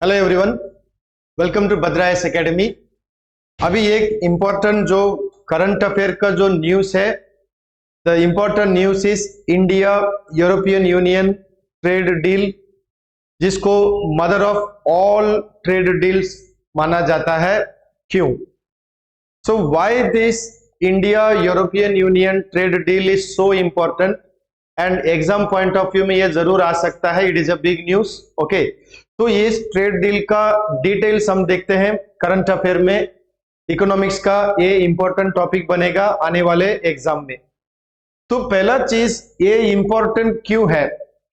Hello everyone, welcome to Bhadra academy. अभी एक important जो करंट अफेयर का जो न्यूज़ है, the important news is India European Union trade deal, जिसको mother of all trade deals माना जाता है। क्यों? So why this India European Union trade deal is so important and exam point of view में ये जरूर आ सकता है। It is a big news. Okay, तो ये ट्रेड डील का डिटेल्स हम देखते हैं। करंट अफेयर में इकोनॉमिक्स का ये इंपॉर्टेंट टॉपिक बनेगा आने वाले एग्जाम में। तो पहला चीज, ये इंपॉर्टेंट क्यों है,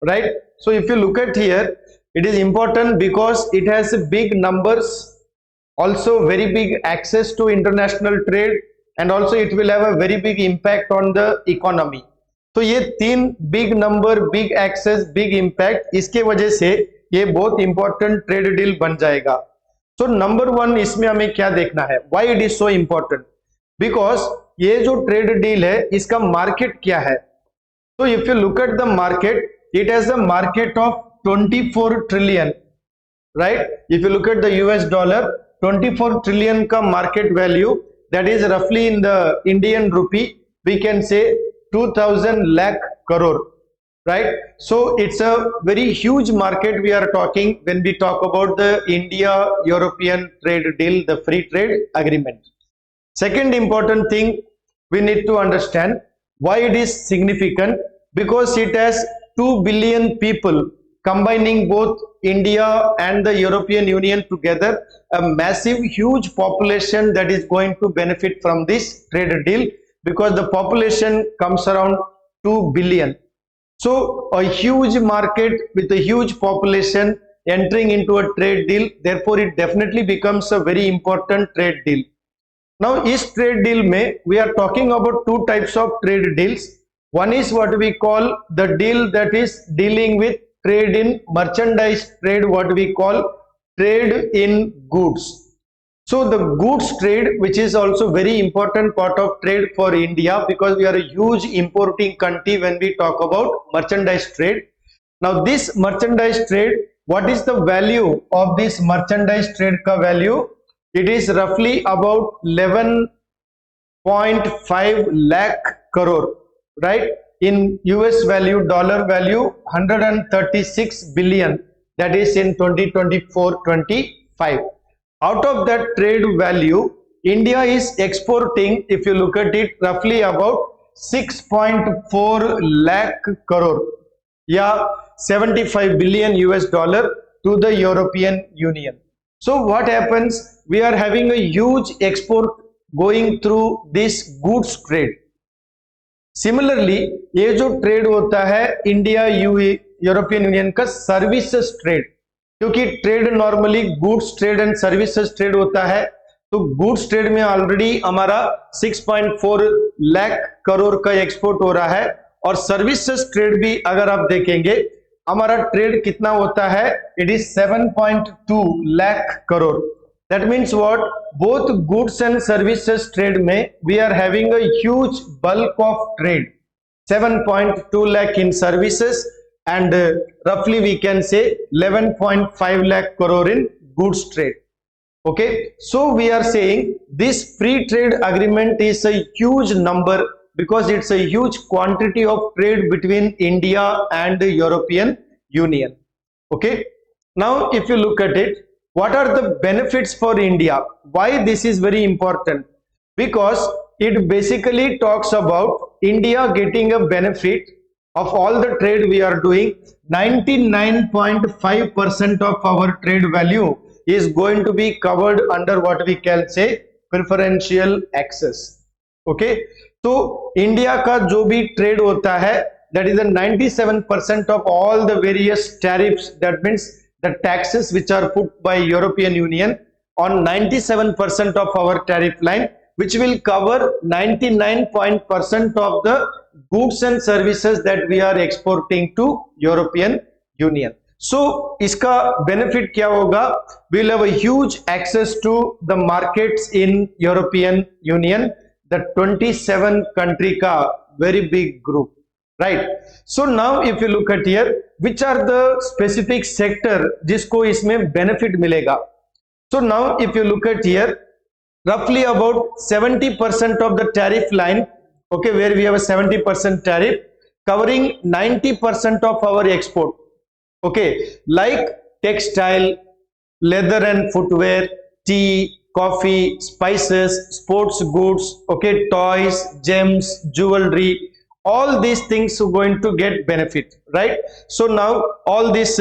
right? So if you look at here, it is important because it has big numbers, also very big access to international trade, and also it will have a very big impact on the economy. तो ये तीन big number, big access, big impact, इसके वजह से ये बहुत important trade deal बन जाएगा। तो नंबर वन, इसमें हमें क्या देखना है, why it is so important? Because ये जो ट्रेड डील है, इसका मार्केट क्या है? तो if you look at the market, it has a market of 24 trillion, right? If you look at the US dollar, 24 trillion का मार्केट वैल्यू, दैट इज रफली in the Indian rupee we can say 2000 lakh crore, right? So it's a very huge market we are talking when we talk about the India European trade deal, the free trade agreement. Second important thing we need to understand why it is significant, because it has 2 billion people combining both India and the European Union together, a massive huge population that is going to benefit from this trade deal, because the population comes around 2 billion. So a huge market with a huge population entering into a trade deal, therefore it definitely becomes a very important trade deal. Now is trade deal mein we are talking about two types of trade deals. One is what we call the deal that is dealing with trade in merchandise trade, what we call trade in goods. So the goods trade, which is also very important part of trade for India, because we are a huge importing country when we talk about merchandise trade. Now this merchandise trade, what is the value of this merchandise trade ka value? It is roughly about 11.5 lakh crore, right? In US value, dollar value, 136 billion, that is in 2024-25. Out of that trade value, India is exporting, if you look at it, roughly about 6.4 lakh crore, yeah, 75 billion US dollar to the European Union. So what happens? We are having a huge export going through this goods trade. Similarly, ये जो trade होता है India European union का services trade, क्योंकि trade normally goods trade and services trade होता है, तो goods trade में ऑलरेडी हमारा 6.4 लाख करोड़ का एक्सपोर्ट हो रहा है, और सर्विसेज ट्रेड भी अगर आप देखेंगे हमारा ट्रेड कितना होता है, it is 7.2 lakh crore. That means what? Both goods and services trade में we are having a huge bulk of trade, 7.2 lakh in services, and roughly we can say 11.5 lakh crore in goods trade. Okay, so we are saying this free trade agreement is a huge number, because it's a huge quantity of trade between India and the European Union. Okay, now if you look at it, what are the benefits for India? Why this is very important? Because it basically talks about India getting a benefit of all the trade we are doing. 99.5% of our trade value is going to be covered under what we can say preferential access. Okay, तो India का जो भी trade होता है, that is the 97% of all the various tariffs, that means the taxes which are put by European Union on 97% of our tariff line, which will cover 99% of the goods and services that we are exporting to European Union. So इसका benefit क्या होगा? We'll have a huge access to the markets in European Union, the 27 country का very big group, right? So now if you look at here, which are the specific sector जिसको इसमें benefit मिलेगा. So now if you look at here, roughly about 70% of the tariff line, okay, where we have a 70% tariff covering 90% of our export, okay, like textile, leather and footwear, tea, coffee, spices, sports goods, okay, toys, gems, jewelry, all these things are going to get benefit, right? So now all these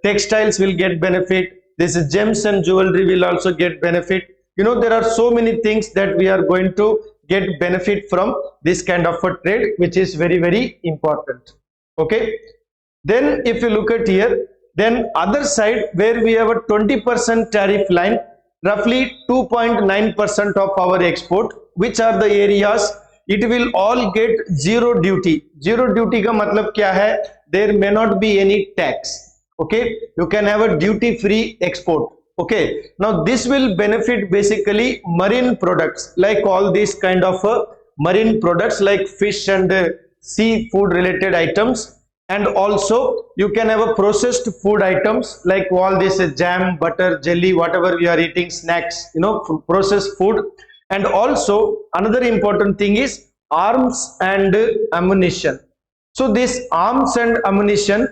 textiles will get benefit, this gems and jewelry will also get benefit. You know, there are so many things that we are going to get benefit from this kind of a trade, which is very, very important. Okay, then if you look at here, then other side where we have a 20% tariff line, roughly 2.9% of our export, which are the areas it will all get zero duty. Zero duty का मतलब क्या है? There may not be any tax. Okay, you can have a duty free export. Okay, now this will benefit basically marine products, like all these kind of marine products like fish and seafood related items, and also you can have a processed food items like all this jam, butter, jelly, whatever we are eating, snacks, you know, processed food. And also another important thing is arms and ammunition. So this arms and ammunition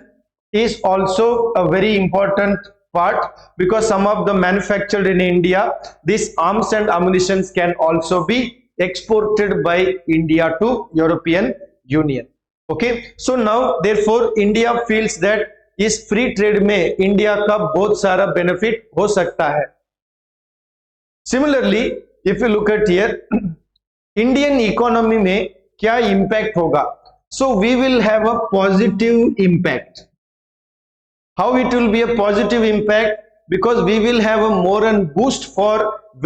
is also a very important part, because some of the manufactured in India, these arms and ammunitions can also be exported by India to European Union. Okay, so now therefore India feels that इस free trade में India का बहुत सारा benefit हो सकता है. Similarly if you look at here, Indian economy में क्या इंपैक्ट होगा? So we will have a positive impact. How it will be a positive impact? Because we will have a more and boost for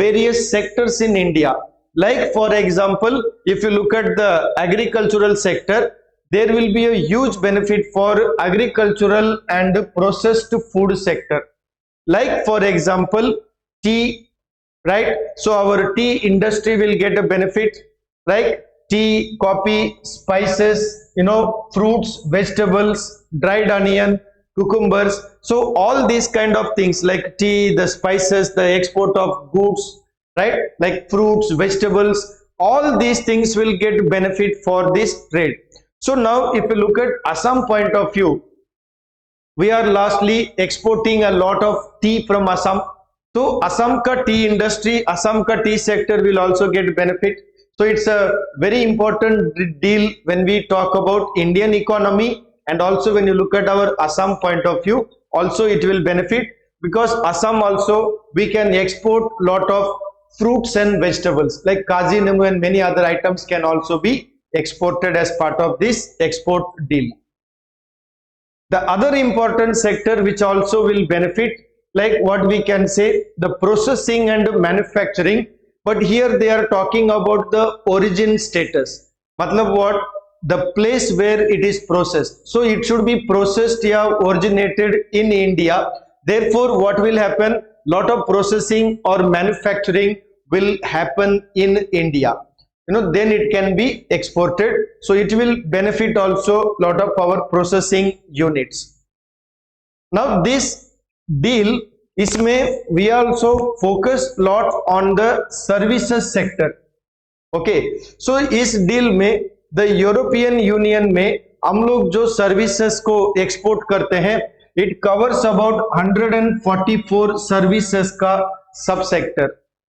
various sectors in India. Like for example, if you look at the agricultural sector, there will be a huge benefit for agricultural and processed food sector. Like for example, tea, right? So our tea industry will get a benefit, like tea, coffee, spices, you know, fruits, vegetables, dried onion, cucumbers. So all these kind of things like tea, the spices, the export of goods, right, like fruits, vegetables, all these things will get benefit for this trade. So now if you look at Assam point of view, we are lastly exporting a lot of tea from Assam. So Assam ka tea industry, Assam ka tea sector will also get benefit. So it's a very important deal when we talk about Indian economy. And also when you look at our Assam point of view, also it will benefit, because Assam also we can export lot of fruits and vegetables like kaji, nimbu and many other items can also be exported as part of this export deal. The other important sector which also will benefit, like what we can say, the processing and manufacturing, but here they are talking about the origin status. Matlab what? The place where it is processed. So it should be processed or originated in India. Therefore what will happen? Lot of processing or manufacturing will happen in India, you know, then it can be exported. So it will benefit also lot of our processing units. Now this deal, इसमें we also focus lot on the services sector. Okay, so इस deal में the European union में हम लोग जो services को export करते हैं, इट कवर्स अबाउट 144 सर्विसेज का सब सेक्टर.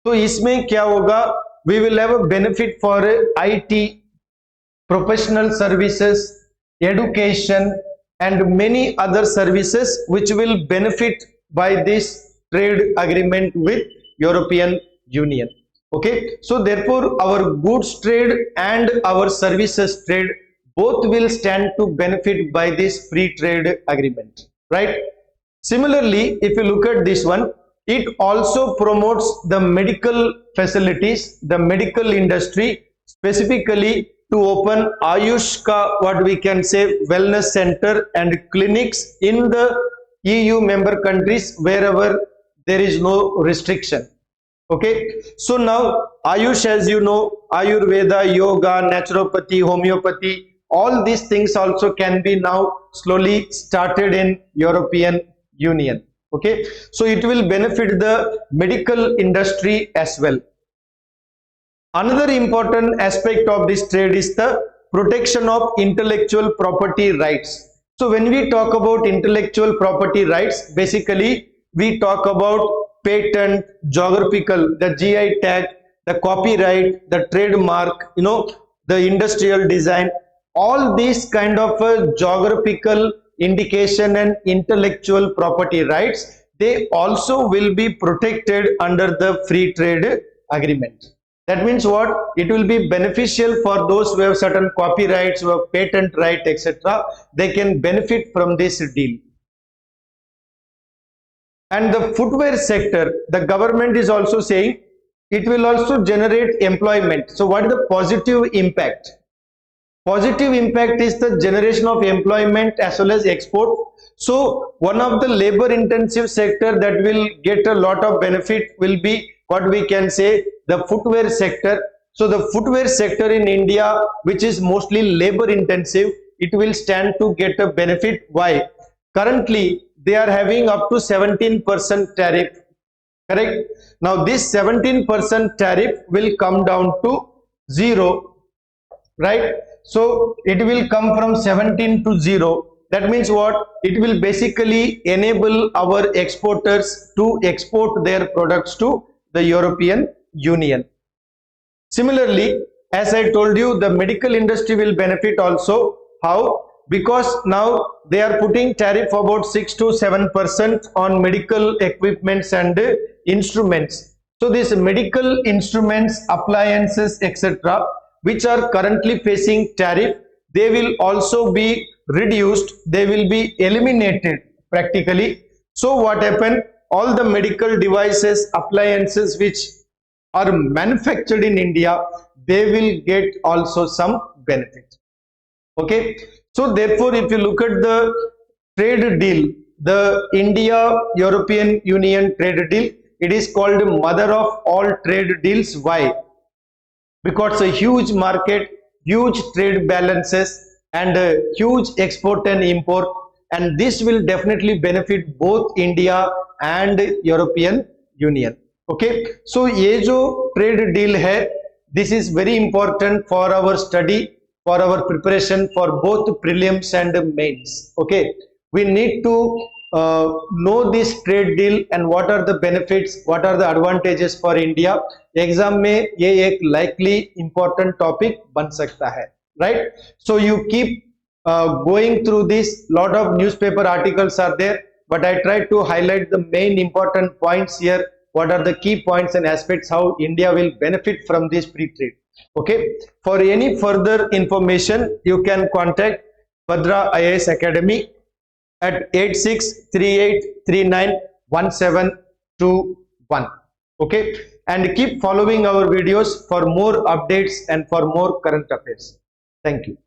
तो इसमें क्या होगा? We will have a benefit for IT, professional services, education and many other services which will benefit by this trade agreement with European Union. Okay, so therefore our goods trade and our services trade both will stand to benefit by this free trade agreement, right? Similarly, if you look at this one, it also promotes the medical facilities, the medical industry, specifically to open Ayush ka, what we can say, wellness center and clinics in the EU member countries wherever there is no restriction. Okay, so now Ayush, as you know, Ayurveda, yoga, naturopathy, homeopathy, all these things also can be now slowly started in European Union. Okay, so it will benefit the medical industry as well. Another important aspect of this trade is the protection of intellectual property rights. So when we talk about intellectual property rights, basically we talk about patent, geographical, the GI tag, the copyright, the trademark, the industrial design, all these kind of geographical indication and intellectual property rights, they also will be protected under the free trade agreement. That means what? It will be beneficial for those who have certain copyrights, who have patent right, etc. They can benefit from this deal. And the footwear sector, the government is also saying it will also generate employment. So what is the positive impact? Positive impact is the generation of employment as well as export. So one of the labor intensive sector that will get a lot of benefit will be what we can say the footwear sector. So the footwear sector in India, which is mostly labor intensive, it will stand to get a benefit. Why? Currently they are having up to 17% tariff, correct? Now this 17% tariff will come down to 0, right? So it will come from 17 to 0. That means what? It will basically enable our exporters to export their products to the European Union. Similarly, as I told you, the medical industry will benefit also. How? Because now they are putting tariff about 6 to 7% on medical equipments and instruments. So these medical instruments, appliances, etc., which are currently facing tariff, they will also be reduced, they will be eliminated practically. So what happened? All the medical devices, appliances which are manufactured in India, they will get also some benefit. Okay, so therefore if you look at the trade deal, the India European Union trade deal, it is called mother of all trade deals. Why? Because a huge market, huge trade balances, and a huge export and import, and this will definitely benefit both India and European Union. Okay, so ये जो trade deal है, this is very important for our study, for our preparation for both prelims and mains. Okay, we need to know this trade deal and what are the benefits, what are the advantages for India. Exam में ये एक likely important topic बन सकता है, right? So you keep going through this. Lot of newspaper articles are there, but I try to highlight the main important points here. What are the key points and aspects how India will benefit from this free trade? Okay. For any further information, you can contact Bhadra IAS Academy at 8638391721. Okay, and keep following our videos for more updates and for more current affairs. Thank you.